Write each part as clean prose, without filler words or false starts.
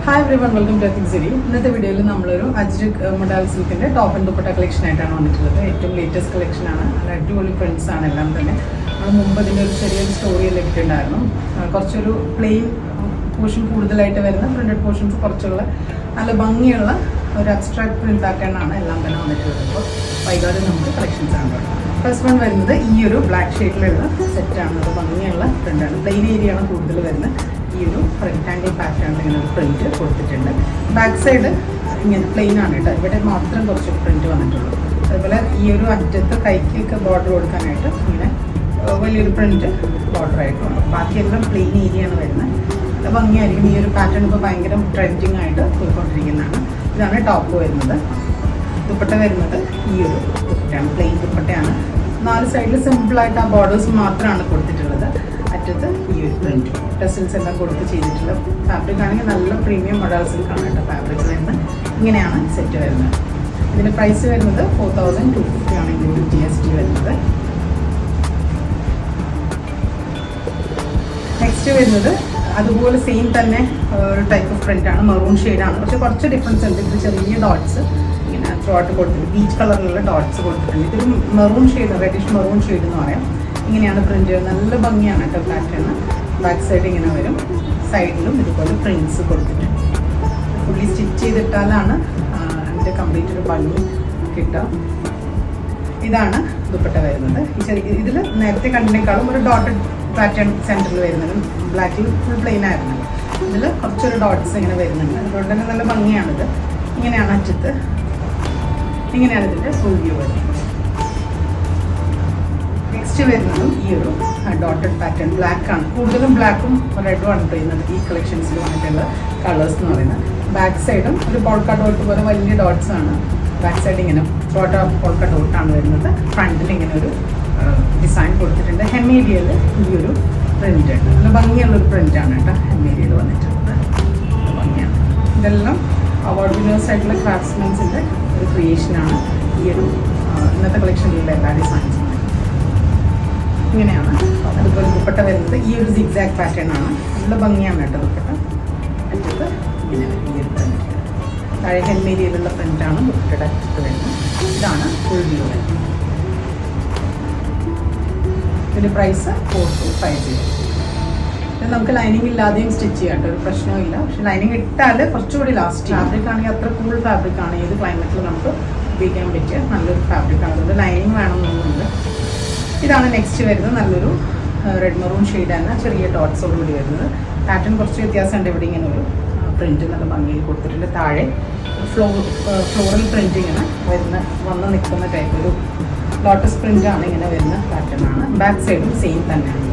Hi everyone, welcome to ethic Siri. ഇന്നത്തെ വീഡിയോയിൽ നമ്മളൊരു അജ്രക് മൊഡാൽ സിൽക്കിൻ്റെ ടോപ്പ് ആൻഡ് ദുപ്പട്ട കളക്ഷൻ ആയിട്ടാണ് വന്നിട്ടുള്ളത്. ഏറ്റവും ലേറ്റസ്റ്റ് കളക്ഷനാണ്. നല്ല അടിപൊളി പ്രിൻറ്റ്സ് ആണ് എല്ലാം തന്നെ. നമ്മൾ മുമ്പ് ഇതിൻ്റെ ഒരു ചെറിയൊരു സ്റ്റോറിയെല്ലാം ഇട്ടിട്ടുണ്ടായിരുന്നു. കുറച്ചൊരു പ്ലെയിൻ പോർഷൻ കൂടുതലായിട്ട് വരുന്ന പ്രിൻറ്റഡ് പോർഷൻസ് കുറച്ചുള്ള നല്ല ഭംഗിയുള്ള ഒരു അബ്സ്ട്രാക്ട് പ്രിൻ്റ് പാറ്റേണാണ് എല്ലാം തന്നെ വന്നിട്ടുള്ളത്. അപ്പോൾ വൈകാതെ നമുക്ക് കളക്ഷൻസ് ആണ്. ഫസ്റ്റ് വൺ വരുന്നത് ഈ ഒരു ബ്ലാക്ക് ഷെയ്ഡിലുള്ള സെറ്റാണ്. അത് ഭംഗിയുള്ള പ്രിൻ്റാണ്. പ്ലെയിൻ ഏരിയയാണ് കൂടുതൽ വരുന്നത്. ഈ ഒരു റെക്ടാങ്കിൾ പാറ്റേണിൽ ഇങ്ങനെ ഒരു പ്രിൻറ്റ് കൊടുത്തിട്ടുണ്ട്. ബാക്ക് സൈഡ് ഇങ്ങനെ പ്ലെയിൻ ആണ് കേട്ടോ. ഇവിടെ മാത്രം കുറച്ച് പ്രിൻറ്റ് വന്നിട്ടുള്ളൂ. അതുപോലെ ഈ ഒരു അറ്റത്ത് കൈക്കൊക്കെ ബോർഡർ കൊടുക്കാനായിട്ട് ഇങ്ങനെ വലിയൊരു പ്രിൻറ്റ് ബോർഡറായിട്ട് വന്നു. ബാക്കിയെല്ലാം പ്ലെയിൻ ഏരിയയാണ് വരുന്നത്. അത് ഭംഗിയായിരിക്കും. ഈ ഒരു പാറ്റേൺ ഇപ്പോൾ ഭയങ്കര ട്രെൻഡിങ് ആയിട്ട് പോയിക്കൊണ്ടിരിക്കുന്നതാണ്. ഇതാണ് ടോപ്പ് വരുന്നത്. ദുപ്പട്ട വരുന്നത് ഈ ഒരു ദുപ്പട്ടയാണ്. പ്ലെയിൻ ദുപ്പട്ടയാണ്. 4 സൈഡിൽ സിമ്പിളായിട്ട് ആ ബോർഡേഴ്സ് മാത്രമാണ് കൊടുത്തിട്ടുള്ളത്. അറ്റത്ത് ഈ ഒരു പ്രിൻറ്റ് ടെസിൽസ് എല്ലാം കൊടുത്ത് ചെയ്തിട്ടുള്ള ഫാബ്രിക് ആണെങ്കിൽ നല്ല പ്രീമിയം മൊഡാൽ സിൽക്കാണ് കേട്ടോ. ഫാബ്രിക് വരുന്നത് ഇങ്ങനെയാണ് സെറ്റ് വരുന്നത്. ഇതിൻ്റെ പ്രൈസ് വരുന്നത് 4250 ആണ് ഇൻക്ലൂഡിങ് GST വരുന്നത്. നെക്സ്റ്റ് വരുന്നത് അതുപോലെ സെയിം തന്നെ ഒരു ടൈപ്പ് ഓഫ് പ്രിൻ്റാണ്. മെറൂൺ ഷെയ്ഡാണ്. പക്ഷേ കുറച്ച് ഡിഫറൻസ് ഉണ്ട്. ഇത് ചെറിയ ഡോട്ട്സ് ഇങ്ങനെ ത്രോട്ട് കൊടുത്തിട്ടുണ്ട്. ബീച്ച് കളറിലുള്ള ഡോട്ട്സ് കൊടുത്തിട്ടുണ്ട്. ഇതൊരു maroon shade, reddish maroon shade എന്ന് പറയാം. ഇങ്ങനെയാണ് പ്രിൻ്റ്. നല്ല ഭംഗിയാണ് കേട്ടോ പാറ്റേൺ. ബാക്ക് സൈഡ് ഇങ്ങനെ വരും. സൈഡിലും ഇതുപോലെ പ്രിൻറ്റ്സ് കൊടുത്തിട്ടുണ്ട്. ഫുള്ളി സ്റ്റിച്ച് ചെയ്തിട്ടാലാണ് അതിൻ്റെ കംപ്ലീറ്റ് ഒരു ഭംഗി കിട്ടുക. ഇതാണ് ദുപ്പട്ട വരുന്നത്. ഇതിൽ നേരത്തെ കണ്ടതിനേക്കാളും ഒരു ഡോട്ടഡ് പാറ്റേൺ സെൻറ്ററിൽ വരുന്നത്. ബ്ലാക്കിൽ ഫുൾ പ്ലെയിൻ ആയിരുന്നു. ഇതിൽ കുറച്ചൊരു ഡോട്ട്സ് ഇങ്ങനെ വരുന്നുണ്ട്. അതുകൊണ്ട് തന്നെ നല്ല ഭംഗിയാണിത്. ഇങ്ങനെയാണ് അറ്റത്ത്. ഇങ്ങനെയാണ് ഇതിൻ്റെ ഫുൾ വ്യൂ വരുന്നത്. നെക്സ്റ്റ് വരുന്നതും ഈ ഒരു ഡോട്ടഡ് പാറ്റേൺ ബ്ലാക്കാണ്. കൂടുതലും ബ്ലാക്കും റെഡും ആണ് ചെയ്യുന്നത് ഈ കളക്ഷൻസിൽ വന്നിട്ടുള്ള കളേഴ്സ് എന്ന് പറയുന്നത്. ബാക്ക് സൈഡും ഒരു പോൾക്ക ഡോട്ട് പോലെ വലിയ ഡോട്ട്സ് ആണ്. ബാക്ക് സൈഡ് ഇങ്ങനെ പോൾക്ക ഡോട്ടാണ് വരുന്നത്. ഫ്രണ്ടിൽ ഇങ്ങനെ ഒരു ഡിസൈൻ കൊടുത്തിട്ടുണ്ട്. ഹെമേരിയയിൽ ഈ ഒരു പ്രിൻ്റ് ഉണ്ട്. നല്ല ഭംഗിയുള്ളൊരു പ്രിൻ്റാണ് കേട്ടോ ഹെമേരിയയിൽ വന്നിട്ടുള്ളത്. ഭംഗിയാണ്. ഇതെല്ലാം അവാർഡ് വിന്നേഴ്സ് ആയിട്ടുള്ള ക്രാഫ്റ്റ്സ്മെൻസിൻ്റെ ഒരു ക്രിയേഷനാണ് ഈ ഒരു ഇന്നത്തെ കളക്ഷനിലുള്ള എല്ലാ ഡിസൈൻസും. ഇങ്ങനെയാണ്. അതുപോലെ ദുപ്പട്ട വരുന്നത് ഈ ഒരു സിഗ്സാഗ് പാറ്റേൺ ആണ്. നല്ല ഭംഗിയാണ് കേട്ടോ ദുപ്പട്ട. അറ്റത്ത് ഇങ്ങനെ ഈ ഒരു പ്രിൻ്റ്. താഴെ ഹെൽമേരിയയിലുള്ള പ്രിൻ്റാണ് ദുപ്പട്ടയുടെ അറ്റത്ത് വരുന്നത്. ഇതാണ് ഫുൾ വ്യൂ വരുന്നത്. ഇതിൻ്റെ പ്രൈസ് 4250. ഇത് നമുക്ക് ലൈനിങ് ഇല്ലാതെയും സ്റ്റിച്ച് ചെയ്യാം കേട്ടോ. ഒരു പ്രശ്നമില്ല. പക്ഷേ ലൈനിങ് ഇട്ടാൽ കുറച്ചുകൂടി ലാസ്റ്റ്. ഫാബ്രിക് ആണെങ്കിൽ അത്ര കൂൾ ഫാബ്രിക് ആണ്. ഏത് ക്ലൈമറ്റിൽ നമുക്ക് ഉപയോഗിക്കാൻ പറ്റിയ നല്ലൊരു ഫാബ്രിക് ആണ്. അതുകൊണ്ട് ലൈനിങ് വേണമെന്നൊന്നുമില്ല. ഇതാണ് നെക്സ്റ്റ് വരുന്നത്. നല്ലൊരു റെഡ് മെറൂൺ ഷെയ്ഡ് തന്നെ ചെറിയ ഡോട്ട്സോടുകൂടി വരുന്നത്. പാറ്റേൺ കുറച്ച് വ്യത്യാസമുണ്ട്. ഇവിടെ ഇങ്ങനെ ഒരു പ്രിൻറ്റ് നല്ല ഭംഗിയിൽ കൊടുത്തിട്ടുണ്ട്. താഴെ ഫ്ലോറൽ പ്രിൻറ്റ് ഇങ്ങനെ വന്ന് നിൽക്കുന്ന ടൈപ്പ് ഒരു ലോട്ടസ് പ്രിൻ്റാണ് ഇങ്ങനെ വരുന്ന പാറ്റേൺ ആണ്. ബാക്ക് സൈഡും സെയിം തന്നെയാണ്.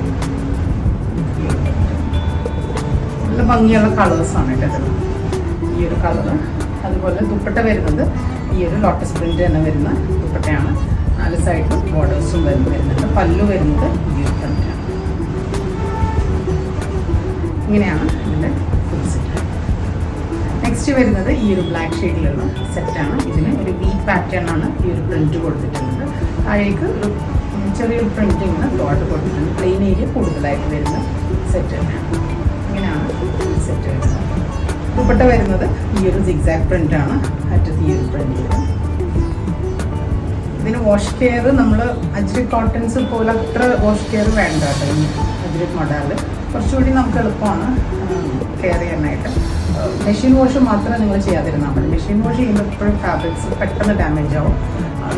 നല്ല ഭംഗിയുള്ള കളേഴ്സാണ് കേട്ടോ ഈ ഒരു കളറ്. അതുപോലെ ദുപ്പട്ട വരുന്നത് ഈ ഒരു ലോട്ടസ് പ്രിൻ്റ് തന്നെ വരുന്ന ദുപ്പട്ടയാണ്. 4 സൈഡും ബോർഡേഴ്സും വരുന്നുണ്ട്. പല്ലു വരുന്നത് ഈ ഒരു പ്രിൻ്റാണ്. ഇങ്ങനെയാണ് ഇതിൻ്റെ ഫുൾ സെറ്റ്. നെക്സ്റ്റ് വരുന്നത് ഈ ഒരു ബ്ലാക്ക് ഷെയ്ഡിലുള്ള സെറ്റാണ്. ഇതിന് ഒരു വി പാറ്റേൺ ആണ് ഈ ഒരു പ്രിൻറ്റ് കൊടുത്തിട്ടുള്ളത്. താഴേക്ക് ഒരു ചെറിയൊരു പ്രിൻറ്റ് ഇങ്ങനെ ഡോട്ട് കൊടുത്തിട്ടുണ്ട്. പ്ലെയിൻ ഏരിയ കൂടുതലായിട്ട് വരുന്ന സെറ്റ് തന്നെയാണ്. ഇങ്ങനെയാണ് സെറ്റ് വരുന്നത്. ദുപ്പട്ട വരുന്നത് ഈ ഒരു സിഗ്സാഗ് പ്രിൻ്റാണ്. അറ്റത്ത് ഈ ഒരു പ്രിൻറ്റ് വരും. ഇതിന് വാഷ് കെയർ നമ്മൾ അജ്രക് കോട്ടൺസ് പോലെ അത്ര വാഷ് കെയർ വേണ്ട കേട്ടോ. ഈ അജ്രക് മൊഡാൽ കുറച്ചുകൂടി നമുക്ക് എളുപ്പമാണ് കെയർ ചെയ്യാനായിട്ട്. മെഷീൻ വാഷ് മാത്രമേ നിങ്ങൾ ചെയ്യാതിരുന്നാൽ മതി. മെഷീൻ വാഷ് ചെയ്യുമ്പോൾ എപ്പോഴും ഫാബ്രിക്സ് പെട്ടെന്ന് ഡാമേജ് ആവും.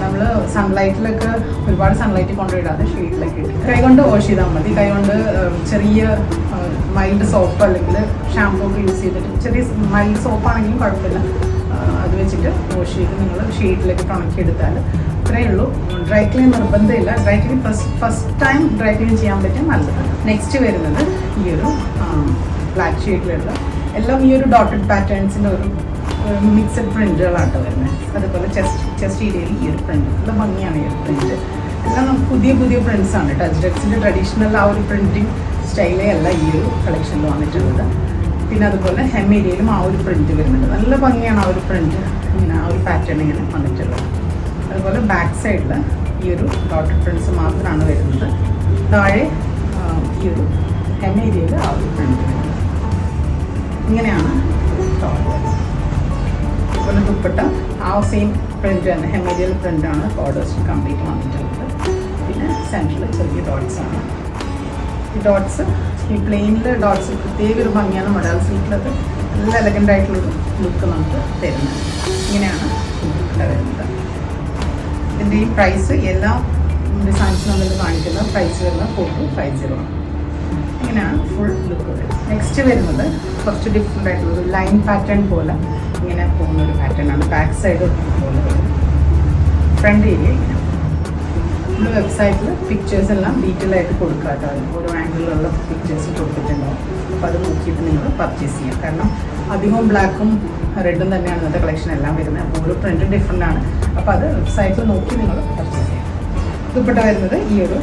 നമ്മൾ സൺലൈറ്റിലൊക്കെ ഒരുപാട് സൺലൈറ്റിൽ കൊണ്ടുപോയിടാതെ ഷെയ്ഡിലൊക്കെ ഇട്ട് കൈകൊണ്ട് വാഷ് ചെയ്താൽ മതി. കൈകൊണ്ട് ചെറിയ മൈൽഡ് സോപ്പ് അല്ലെങ്കിൽ ഷാമ്പൂ ഒക്കെ യൂസ് ചെയ്തിട്ട് ചെറിയ മൈൽഡ് സോപ്പാണെങ്കിലും കുഴപ്പമില്ല. അത് വെച്ചിട്ട് വാഷ് ചെയ്ത് നിങ്ങൾ ഷെയ്ഡിലൊക്കെ ഉണക്കിയെടുത്താൽ ഇത്രയേ ഉള്ളൂ. ഡ്രൈ ക്ലീൻ നിർബന്ധമില്ല. Dry clean first time dry clean ചെയ്യാൻ പറ്റും നല്ലത്. നെക്സ്റ്റ് വരുന്നത് ഈ ഒരു ബ്ലാക്ക് ഷെയ്ഡിലുള്ള എല്ലാം ഈ ഒരു ഡോട്ടഡ് പാറ്റേൺസിൻ്റെ ഒരു മിക്സഡ് പ്രിൻറ്റുകളാണ് വരുന്നത്. അതുപോലെ ചെസ്റ്റ് ഏരിയയിൽ ഈ ഒരു പ്രിൻറ്റ് നല്ല ഭംഗിയാണ്. ഈ ഒരു പ്രിൻറ്റ് എല്ലാം നമുക്ക് പുതിയ പുതിയ പ്രിൻറ്റ്സാണ് കേട്ടോ. അജ്രക്സിൻ്റെ ട്രഡീഷണൽ ആ ഒരു പ്രിൻറ്റിങ് സ്റ്റൈലേ അല്ല ഈ ഒരു കളക്ഷനിൽ വന്നിട്ടുള്ളത്. പിന്നെ അതുപോലെ ഹെം ഏരിയയിലും ആ ഒരു പ്രിൻറ്റ് വരുന്നുണ്ട്. നല്ല ഭംഗിയാണ് ആ ഒരു പ്രിൻറ്റ്. ഇങ്ങനെ ആ ഒരു പാറ്റേൺ ഇങ്ങനെ വന്നിട്ടുള്ളത്. അതുപോലെ ബാക്ക് സൈഡിൽ ഈ ഒരു ഡോട്ടഡ് പ്രിൻറ്റ്സ് മാത്രമാണ് വരുന്നത്. താഴെ ഈ ഒരു ഹെം ഏരിയയിൽ ആ ഒരു പ്രിൻറ്റ് വരുന്നത്. ഇങ്ങനെയാണ് ടോപ്പ്. ദുപ്പട്ട ആ സെയിം പ്രിൻ്റ് തന്നെ ഹെമേരിയൽ പ്രിൻ്റാണ് ബോർഡേഴ്സ് കംപ്ലീറ്റ് വന്നിട്ടുള്ളത്. പിന്നെ സെൻറ്ററിൽ ചെറിയ ഡോട്ട്സ് ആണ്. ഈ ഡോട്ട്സ് ഈ പ്ലെയിനിൽ ഡോട്ട്സ് പ്രത്യേക ഒരു ഭംഗിയാണ് മൊഡാൾ സിൽക്കിലത്. നല്ല എലഗൻ്റ് ആയിട്ടുള്ളൊരു ലുക്ക് നമുക്ക് തരുന്നത്. ഇങ്ങനെയാണ് ദുപ്പട്ട വരുന്നത്. ഇതിൻ്റെ ഈ പ്രൈസ് എല്ലാ ഡിസൈൻസും നമ്മൾ കാണിക്കുന്ന പ്രൈസ് വരുന്നത് 4250 ആണ്. ഇങ്ങനെയാണ് ഫുൾ ലുക്ക് വരുന്നത്. നെക്സ്റ്റ് വരുന്നത് കുറച്ച് ഡിഫറെൻ്റ് ആയിട്ടുള്ളൊരു ലൈൻ പാറ്റേൺ പോലെ ഇങ്ങനെ പോകുന്നൊരു പാറ്റേൺ ആണ്. ബാക്ക് സൈഡ് പോലെ വരും. ഫ്രണ്ട് ഏരിയ ഇങ്ങനെ. നമ്മുടെ വെബ്സൈറ്റിൽ പിക്ചേഴ്സ് എല്ലാം ഡീറ്റെയിൽ ആയിട്ട് കൊടുക്കുക കേട്ടോ. ഓരോ ആംഗിളിലുള്ള പിക്ചേഴ്സ് കൊടുത്തിട്ടുണ്ടാവും. അപ്പോൾ അത് നോക്കിയിട്ട് നിങ്ങൾ പർച്ചേസ് ചെയ്യാം. കാരണം അധികവും ബ്ലാക്കും റെഡും തന്നെയാണ് ഇന്നത്തെ കളക്ഷൻ എല്ലാം വരുന്നത്. അപ്പോൾ ഓരോ പ്രിൻറ്റും ഡിഫറെൻ്റ് ആണ്. അപ്പോൾ അത് വെബ്സൈറ്റിൽ നോക്കി നിങ്ങൾ പർച്ചേസ് ചെയ്യാം. ദുപ്പട്ട വരുന്നത് ഈ ഒരു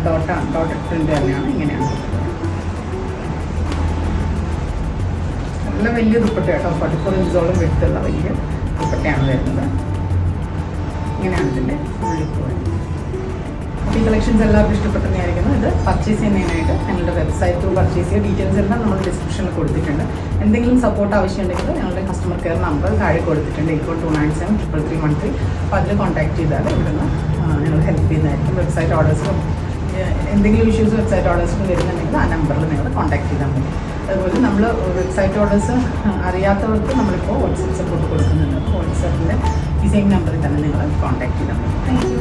ഡോട്ടഡ് പ്രിൻ്റ് തന്നെയാണ്. ഇങ്ങനെയാണ് നല്ല വലിയ ദുപ്പട്ട കേട്ടോ. 44 ഇഞ്ചോളം വെട്ടുള്ള വലിയ ദുപ്പട്ടയാണ് വരുന്നത്. ഇങ്ങനെയാണ് ഇതിൻ്റെ ഫുൾ ലുക്ക് വരുന്നത്. അപ്പോൾ ഈ കളക്ഷൻസ് എല്ലാവർക്കും ഇഷ്ടപ്പെട്ടെന്നായിരിക്കുന്നു. ഇത് പർച്ചേസ് ചെയ്യുന്നതിനായിട്ട് ഞങ്ങളുടെ വെബ്സൈറ്റ് ത്രൂ പർച്ചേസ് ചെയ്യുക. ഡീറ്റെയിൽസ് എല്ലാം നമ്മൾ ഡിസ്ക്രിപ്ഷനിൽ കൊടുത്തിട്ടുണ്ട്. എന്തെങ്കിലും സപ്പോർട്ട് ആവശ്യമുണ്ടെങ്കിൽ ഞങ്ങളുടെ കസ്റ്റമർ കെയർ നമ്പർ താഴെ കൊടുത്തിട്ടുണ്ട്. 82973313. അപ്പോൾ അതിൽ കോൺടാക്ട് ചെയ്താൽ ഇവിടുന്ന് ഞങ്ങൾ ഹെൽപ്പ് ചെയ്യുന്നതായിരിക്കും. വെബ്സൈറ്റ് ഓർഡേഴ്സും എന്തെങ്കിലും ഇഷ്യൂസ് വെബ്സൈറ്റ് ഓർഡേഴ്സിന് വരുന്നുണ്ടെങ്കിൽ ആ നമ്പറിൽ നിങ്ങൾ കോൺടാക്ട് ചെയ്താൽ മതി. അതുപോലെ നമ്മൾ വെബ്സൈറ്റ് ഓർഡേഴ്സ് അറിയാത്തവർക്ക് നമ്മളിപ്പോൾ വാട്സപ്പ് സപ്പോർട്ട് കൊടുക്കുന്നുണ്ട്. വാട്സപ്പിൻ്റെ ഈ സെയിം നമ്പറിൽ തന്നെ നിങ്ങൾ കോൺടാക്ട് ചെയ്താൽ മതി. Thank you.